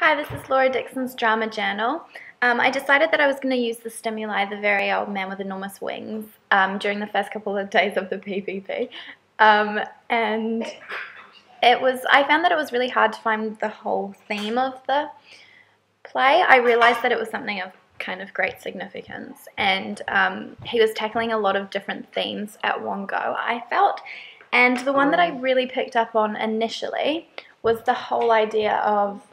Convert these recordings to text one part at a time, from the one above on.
Hi, this is Laura Dixon's Drama Journal. I decided that I was going to use the stimuli, The Very Old Man with Enormous Wings, during the first couple of days of the PPP. And I found that it was really hard to find the whole theme of the play. I realized that it was something of kind of great significance, and he was tackling a lot of different themes at one go, I felt. And the one that I really picked up on initially was the whole idea of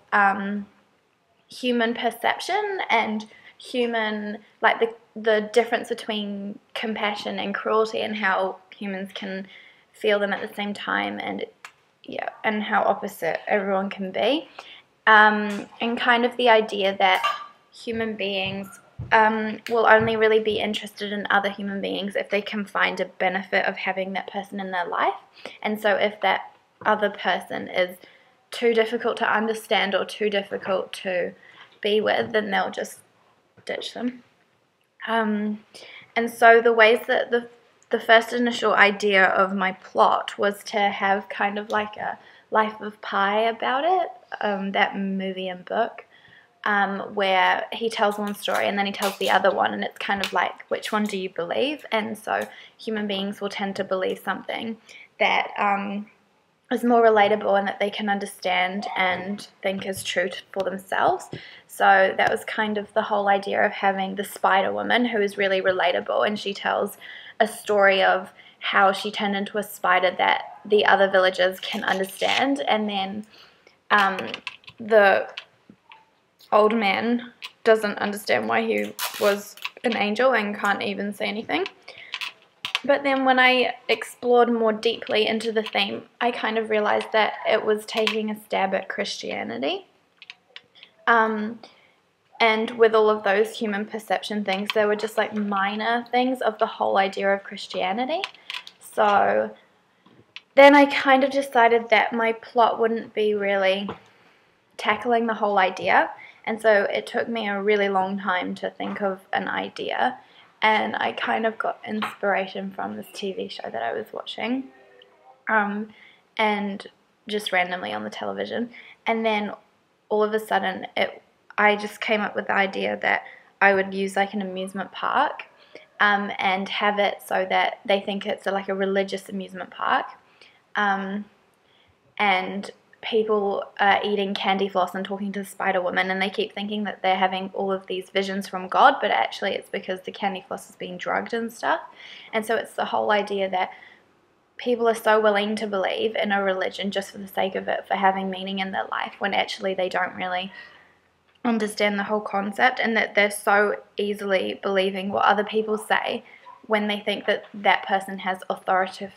human perception and human, like the difference between compassion and cruelty, and how humans can feel them at the same time, and yeah, and how opposite everyone can be, and kind of the idea that human beings will only really be interested in other human beings if they can find a benefit of having that person in their life. And so if that other person is too difficult to understand or too difficult to be with, then they'll just ditch them. And so the ways that the first initial idea of my plot was to have kind of like a Life of Pi about it, that movie and book, where he tells one story and then he tells the other one, and it's kind of like, which one do you believe? And so human beings will tend to believe something that is more relatable and that they can understand and think is true for themselves. So that was kind of the whole idea of having the Spider Woman, who is really relatable, and she tells a story of how she turned into a spider that the other villagers can understand. And then the old man doesn't understand why he was an angel and can't even say anything. But then when I explored more deeply into the theme, I kind of realized that it was taking a stab at Christianity. And with all of those human perception things, they were just like minor things of the whole idea of Christianity. So then I kind of decided that my plot wouldn't be really tackling the whole idea. And so it took me a really long time to think of an idea. And I kind of got inspiration from this TV show that I was watching, and just randomly on the television. And then all of a sudden, I just came up with the idea that I would use like an amusement park, and have it so that they think it's like a religious amusement park, and people are eating candy floss and talking to the Spider Woman, and they keep thinking that they're having all of these visions from God, but actually it's because the candy floss is being drugged and stuff. And so it's the whole idea that people are so willing to believe in a religion just for the sake of it, for having meaning in their life, when actually they don't really understand the whole concept, and that they're so easily believing what other people say when they think that that person has authoritative,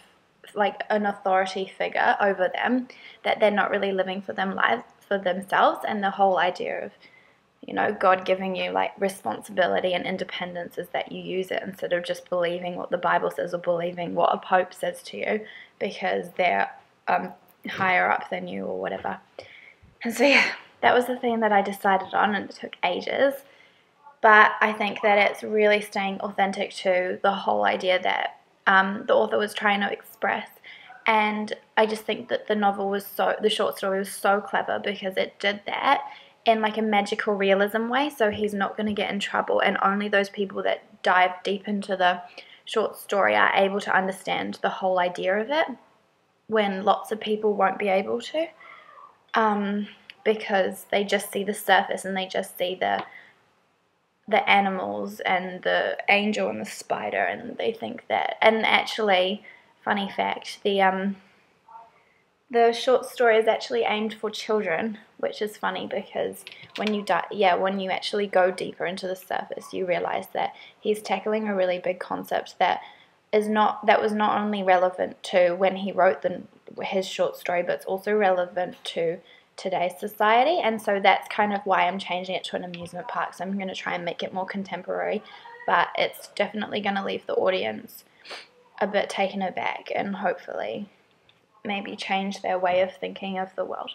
like an authority figure over them, that they're not really living for themselves. And the whole idea of, God giving you like responsibility and independence is that you use it instead of just believing what the Bible says or believing what a pope says to you because they're higher up than you or whatever. And so yeah, that was the thing that I decided on, and it took ages. But I think that it's really staying authentic to the whole idea that the author was trying to express. And I just think that the short story was so clever because it did that in like a magical realism way. So he's not going to get in trouble, and only those people that dive deep into the short story are able to understand the whole idea of it, when lots of people won't be able to, because they just see the surface and they just see the animals and the angel and the spider, and they think that. And actually, funny fact, the short story is actually aimed for children, which is funny because when you actually go deeper into the surface, you realize that he's tackling a really big concept that was not only relevant to when he wrote his short story, but it's also relevant to today's society. And so that's kind of why I'm changing it to an amusement park. So I'm going to try and make it more contemporary, but it's definitely going to leave the audience a bit taken aback and hopefully maybe change their way of thinking of the world.